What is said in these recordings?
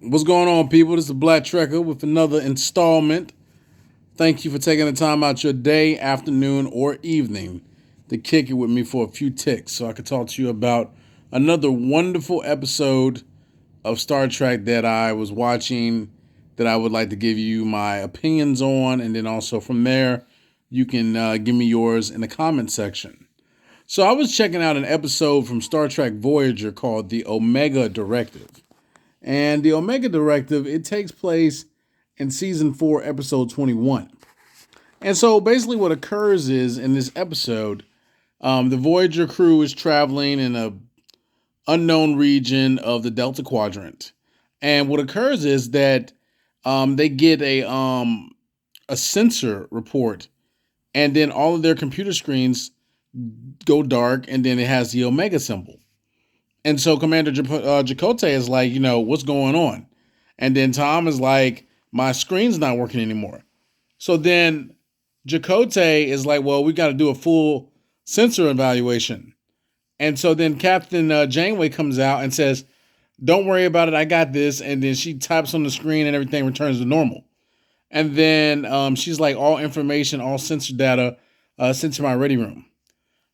What's going on, people? This is Black Trekker with another installment. Thank you for taking the time out your day, afternoon, or evening to kick it with me for a few ticks so I could talk to you about another wonderful episode of Star Trek that I was watching that I would like to give you my opinions on. And then also from there, you can give me yours in the comment section. So I was checking out an episode from Star Trek Voyager called the Omega Directive. And the Omega Directive, it takes place in season 4, episode 21. And so basically what occurs is in this episode, the Voyager crew is traveling in a unknown region of the Delta Quadrant. And what occurs is that they get a sensor report, and then all of their computer screens go dark, and then it has the Omega symbol. And so Commander Jacote is like, what's going on? And then Tom is like, my screen's not working anymore. So then Jacote is like, well, we got to do a full sensor evaluation. And so then Captain Janeway comes out and says, don't worry about it, I got this. And then she types on the screen and everything returns to normal. And then she's like, all information, all sensor data sent to my ready room.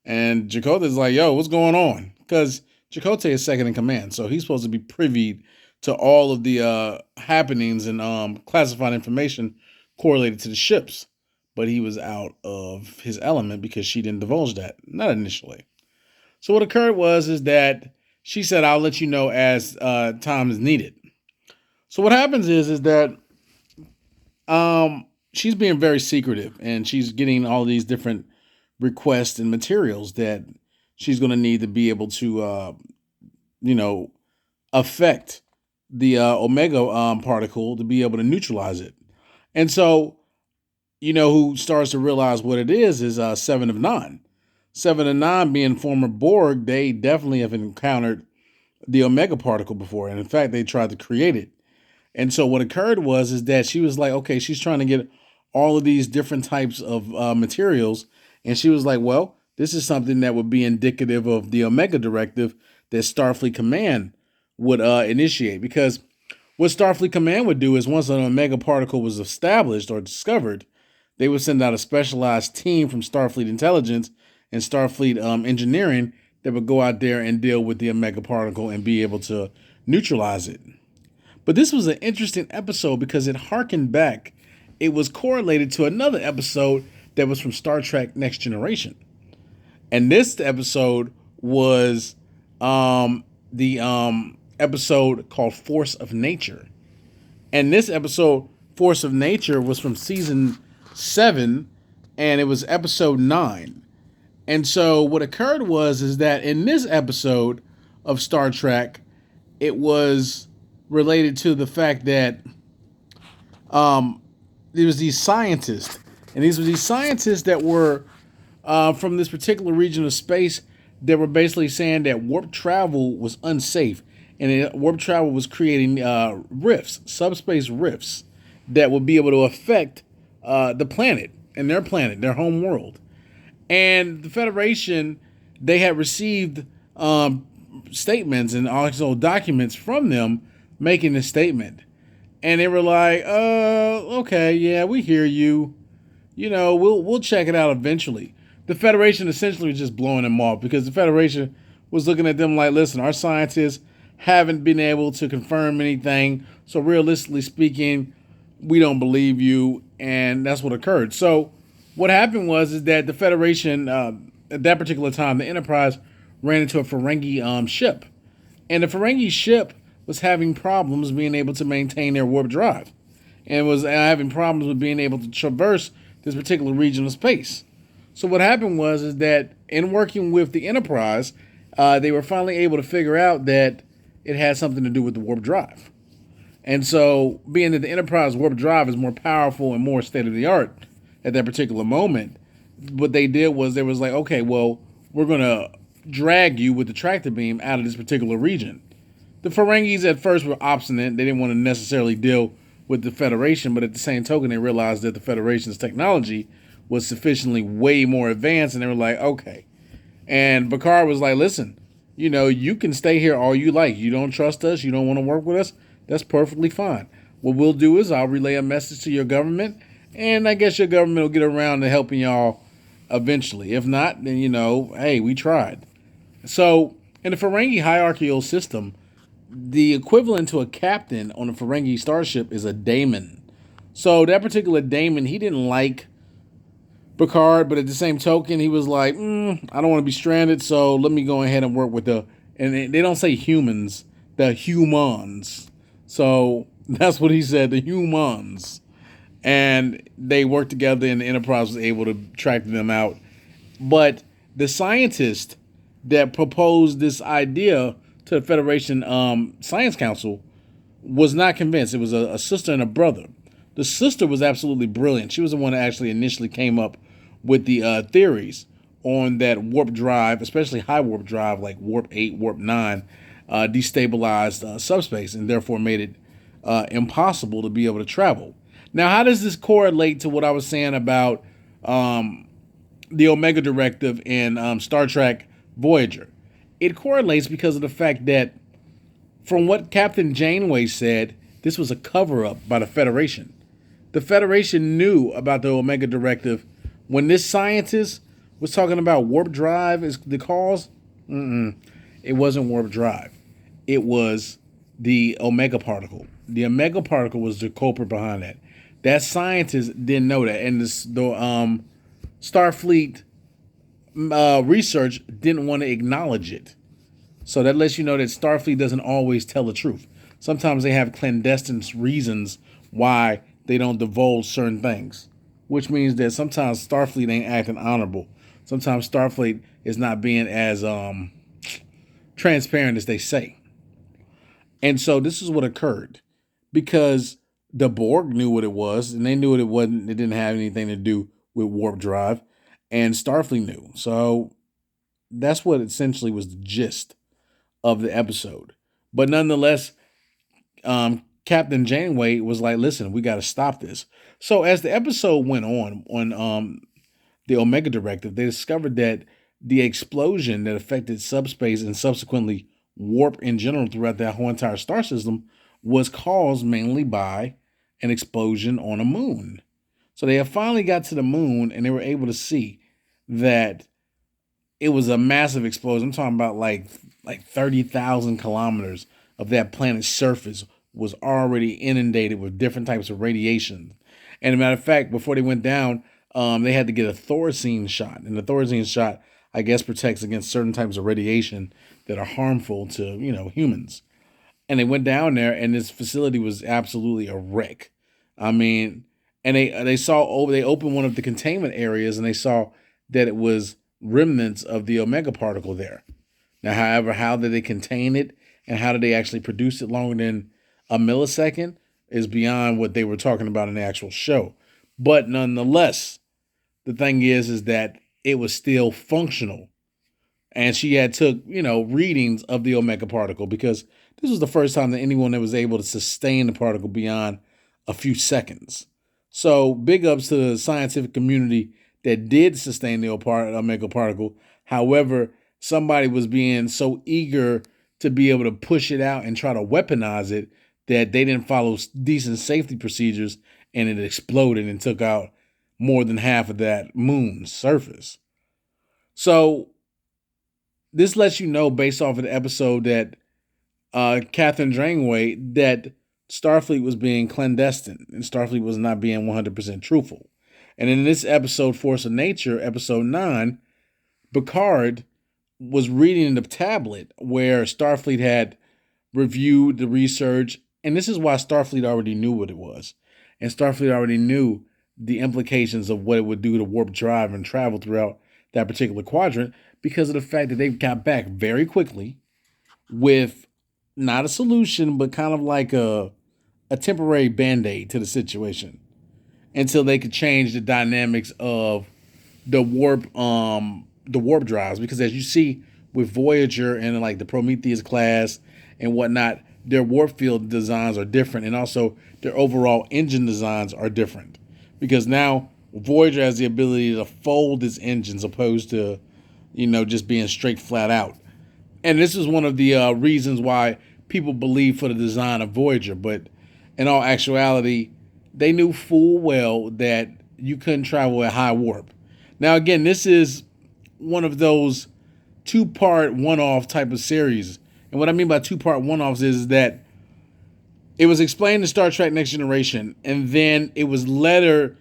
And Jacote is like, yo, what's going on? Because Jacote is second in command, so he's supposed to be privy to all of the happenings and classified information correlated to the ships. But he was out of his element because she didn't divulge that, not initially. So what occurred is that she said, I'll let you know as time is needed. So what happens is that she's being very secretive, and she's getting all these different requests and materials that she's going to need to be able to, affect the Omega particle to be able to neutralize it. And so, who starts to realize what it is Seven of Nine. Seven of Nine, being former Borg, they definitely have encountered the Omega particle before. And in fact, they tried to create it. And so what occurred is that she was like, okay, she's trying to get all of these different types of materials. And she was like, well, this is something that would be indicative of the Omega Directive that Starfleet Command would initiate. Because what Starfleet Command would do is once an Omega particle was established or discovered, they would send out a specialized team from Starfleet Intelligence and Starfleet Engineering that would go out there and deal with the Omega particle and be able to neutralize it. But this was an interesting episode because it harkened back. It was correlated to another episode that was from Star Trek Next Generation. And this episode was the episode called Force of Nature. And this episode, Force of Nature, was from season 7, and it was episode 9. And so what occurred is that in this episode of Star Trek, it was related to the fact that there was these scientists, and these were these scientists that were from this particular region of space that were basically saying that warp travel was unsafe, and warp travel was creating rifts, subspace rifts, that would be able to affect the planet, their home world. And the Federation, they had received statements and also documents from them making this statement. And they were like, okay, yeah, we hear you. We'll check it out eventually. The Federation essentially was just blowing them off because the Federation was looking at them like, listen, our scientists haven't been able to confirm anything. So realistically speaking, we don't believe you. And that's what occurred. So what happened is that the Federation, at that particular time, the Enterprise ran into a Ferengi ship. And the Ferengi ship was having problems being able to maintain their warp drive, and was having problems with being able to traverse this particular region of space. So what happened is that in working with the Enterprise, they were finally able to figure out that it had something to do with the warp drive. And so being that the Enterprise warp drive is more powerful and more state-of-the-art at that particular moment, what they did was they was like, okay, well, we're going to drag you with the tractor beam out of this particular region. The Ferengis at first were obstinate. They didn't want to necessarily deal with the Federation, but at the same token, they realized that the Federation's technology was sufficiently way more advanced, and they were like, okay. And Picard was like, listen, you can stay here all you like. You don't trust us, you don't want to work with us, That's perfectly fine. What we'll do is I'll relay a message to your government, and I guess your government will get around to helping y'all eventually. If not, then hey, we tried. So in the Ferengi hierarchical system, the equivalent to a captain on a Ferengi starship is a daemon. So that particular daemon, he didn't like Picard, but at the same token, he was like, I don't want to be stranded, so let me go ahead and work with and they don't say humans, the humans. So that's what he said, the humans. And they worked together, and the Enterprise was able to track them out. But the scientist that proposed this idea to the Federation Science Council was not convinced. It was a sister and a brother. The sister was absolutely brilliant. She was the one that actually initially came up with the theories on that warp drive, especially high warp drive like warp 8, warp 9, destabilized subspace and therefore made it impossible to be able to travel. Now, how does this correlate to what I was saying about the Omega Directive in Star Trek Voyager? It correlates because of the fact that, from what Captain Janeway said, this was a cover-up by the Federation. The Federation knew about the Omega Directive when this scientist was talking about warp drive as the cause. It wasn't warp drive. It was the Omega particle. The Omega particle was the culprit behind that. That scientist didn't know that, and the Starfleet research didn't want to acknowledge it. So that lets you know that Starfleet doesn't always tell the truth. Sometimes they have clandestine reasons why they don't divulge certain things, which means that sometimes Starfleet ain't acting honorable. Sometimes Starfleet is not being as transparent as they say. And so this is what occurred because the Borg knew what it was, and they knew it wasn't. It didn't have anything to do with warp drive, and Starfleet knew. So that's what essentially was the gist of the episode. But nonetheless, Captain Janeway was like, "Listen, we got to stop this." So as the episode went on the Omega Directive, they discovered that the explosion that affected subspace and subsequently warp in general throughout that whole entire star system was caused mainly by an explosion on a moon. So they have finally got to the moon, and they were able to see that it was a massive explosion. I'm talking about like 30,000 kilometers of that planet's surface was already inundated with different types of radiation. And as a matter of fact, before they went down, they had to get a Thorazine shot. And the Thorazine shot, I guess, protects against certain types of radiation that are harmful to, humans. And they went down there, and this facility was absolutely a wreck. I mean, and they opened one of the containment areas, and they saw that it was remnants of the Omega particle there. Now, however, how did they contain it, and how did they actually produce it longer than a millisecond is beyond what they were talking about in the actual show. But nonetheless, the thing is that it was still functional. And she had took, readings of the Omega particle because this was the first time that anyone that was able to sustain the particle beyond a few seconds. So big ups to the scientific community that did sustain the Omega particle. However, somebody was being so eager to be able to push it out and try to weaponize it that they didn't follow decent safety procedures, and it exploded and took out more than half of that moon's surface. So this lets you know, based off of the episode, that Catherine Janeway, that Starfleet was being clandestine and Starfleet was not being 100% truthful. And in this episode, Force of Nature, episode 9, Picard was reading the tablet where Starfleet had reviewed the research. And this is why Starfleet already knew what it was. And Starfleet already knew the implications of what it would do to warp drive and travel throughout that particular quadrant, because of the fact that they got back very quickly with not a solution, but kind of like a temporary band-aid to the situation until they could change the dynamics of the warp drives. Because as you see with Voyager and like the Prometheus class and whatnot, their warp field designs are different, and also their overall engine designs are different. Because now Voyager has the ability to fold its engines opposed to, just being straight flat out. And this is one of the reasons why people believe for the design of Voyager. But in all actuality, they knew full well that you couldn't travel at high warp. Now, again, this is one of those two-part one-off type of series. And what I mean by two-part one-offs is that it was explained in Star Trek Next Generation, and then it was later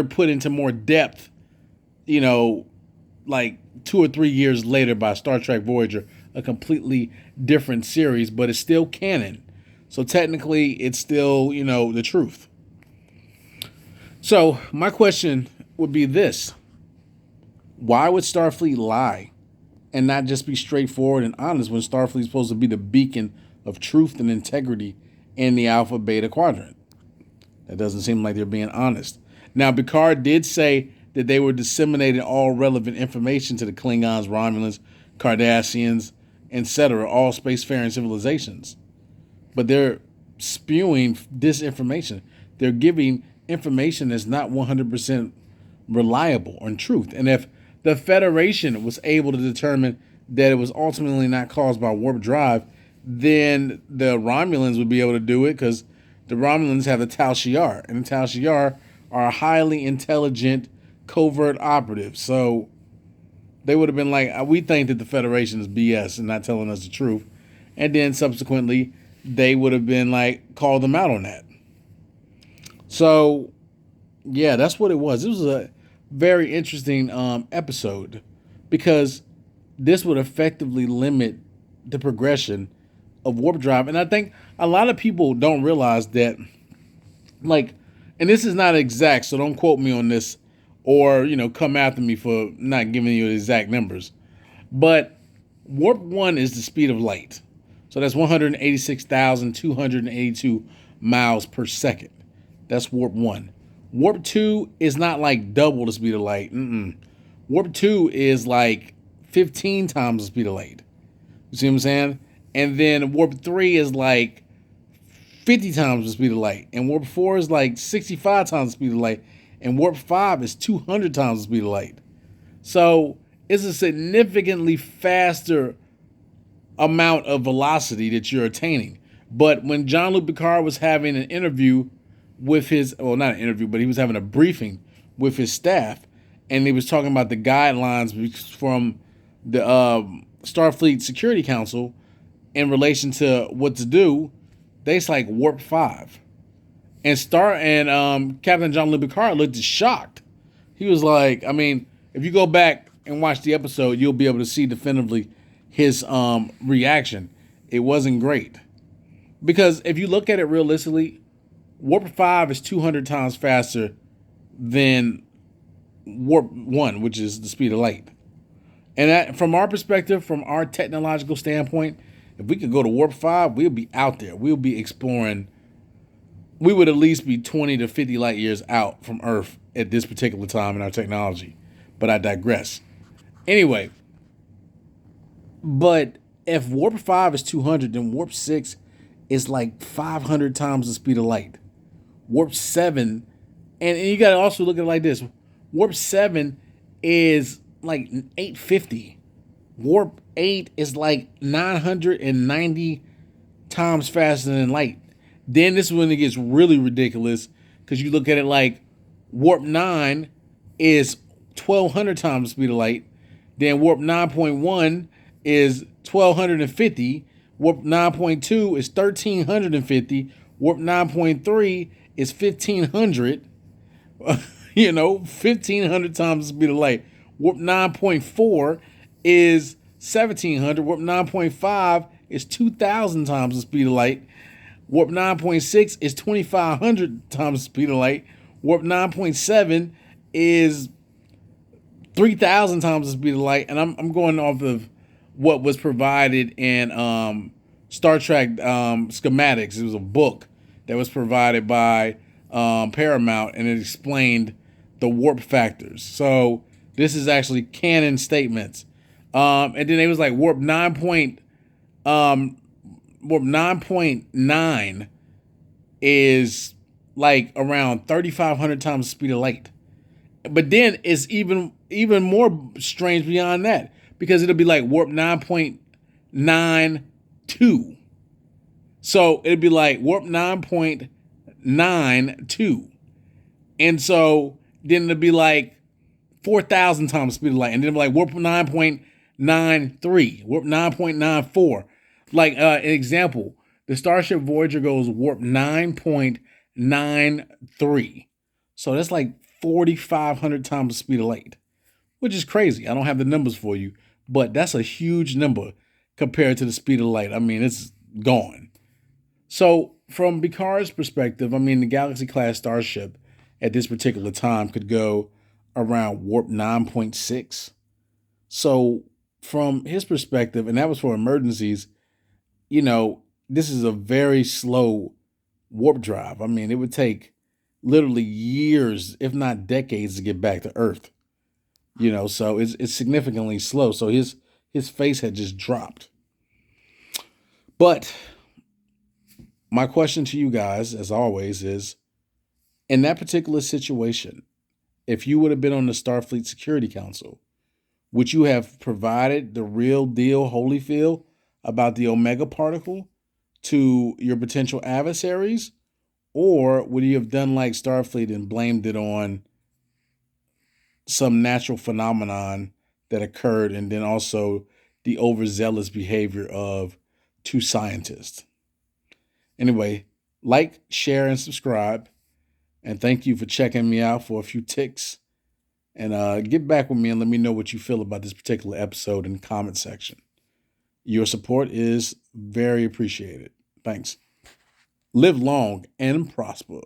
put into more depth, like 2 or 3 years later by Star Trek Voyager, a completely different series, but it's still canon. So technically, it's still, the truth. So my question would be this. Why would Starfleet lie and not just be straightforward and honest when Starfleet is supposed to be the beacon of truth and integrity in the Alpha Beta Quadrant? That doesn't seem like they're being honest. Now, Picard did say that they were disseminating all relevant information to the Klingons, Romulans, Cardassians, etc., all spacefaring civilizations. But they're spewing disinformation. They're giving information that's not 100% reliable on truth. And if the Federation was able to determine that it was ultimately not caused by warp drive, then the Romulans would be able to do it because the Romulans have the Tal Shiar, and the Tal Shiar are highly intelligent, covert operatives. So they would have been like, we think that the Federation is BS and not telling us the truth. And then subsequently, they would have been like, called them out on that. So, yeah, that's what it was. It was a very interesting episode because this would effectively limit the progression of warp drive. And I think a lot of people don't realize that, and this is not exact, so don't quote me on this or, come after me for not giving you the exact numbers. But warp 1 is the speed of light. So that's 186,282 miles per second. That's warp 1. Warp 2 is not like double the speed of light. Warp 2 is like 15 times the speed of light. You see what I'm saying? And then warp 3 is like 50 times the speed of light. And warp 4 is like 65 times the speed of light. And warp 5 is 200 times the speed of light. So it's a significantly faster amount of velocity that you're attaining. But when Jean-Luc Picard was having an interview with his, well, not an interview, but he was having a briefing with his staff, and he was talking about the guidelines from the Starfleet Security Council in relation to what to do, they's like warp 5. And Captain Jean-Luc Picard looked shocked. He was like, if you go back and watch the episode, you'll be able to see definitively his reaction. It wasn't great. Because if you look at it realistically, warp 5 is 200 times faster than warp 1, which is the speed of light. And that, from our perspective, from our technological standpoint, if we could go to warp 5, we'll be out there. We'll be exploring. We would at least be 20 to 50 light years out from Earth at this particular time in our technology. But I digress. Anyway, but if warp 5 is 200, then warp 6 is like 500 times the speed of light. Warp 7, and you got to also look at it like this. Warp 7 is like 850. Warp 8 is like 990 times faster than light. Then this is when it gets really ridiculous because you look at it like warp 9 is 1,200 times the speed of light. Then warp 9.1 is 1,250. Warp 9.2 is 1,350. Warp 9.3 is 1,500. 1,500 times the speed of light. Warp 9.4 is 1,700. Warp 9.5 is 2,000 times the speed of light. Warp 9.6 is 2,500 times the speed of light. Warp 9.7 is 3,000 times the speed of light. And I'm going off of what was provided in Star Trek schematics. It was a book that was provided by Paramount, and it explained the warp factors. So this is actually canon statements. And then it was like warp 9.9 is like around 3,500 times the speed of light. But then it's even more strange beyond that, because it'll be like warp 9.92. So it'd be like warp 9.92. And so then it'd be like 4,000 times the speed of light. And then it'd be like warp 9.93, warp 9.94. Like an example, the Starship Voyager goes warp 9.93. So that's like 4,500 times the speed of light, which is crazy. I don't have the numbers for you, but that's a huge number compared to the speed of light. I mean, it's gone. So, from Picard's perspective, I mean, the Galaxy class starship at this particular time could go around warp 9.6. So, from his perspective, and that was for emergencies, this is a very slow warp drive. I mean, it would take literally years, if not decades, to get back to Earth. So it's significantly slow. So his face had just dropped. But my question to you guys, as always, is in that particular situation, if you would have been on the Starfleet Security Council, would you have provided the real deal Holyfield about the Omega particle to your potential adversaries? Or would you have done like Starfleet and blamed it on some natural phenomenon that occurred and then also the overzealous behavior of two scientists? Anyway, like, share, and subscribe. And thank you for checking me out for a few ticks. And get back with me and let me know what you feel about this particular episode in the comment section. Your support is very appreciated. Thanks. Live long and prosper.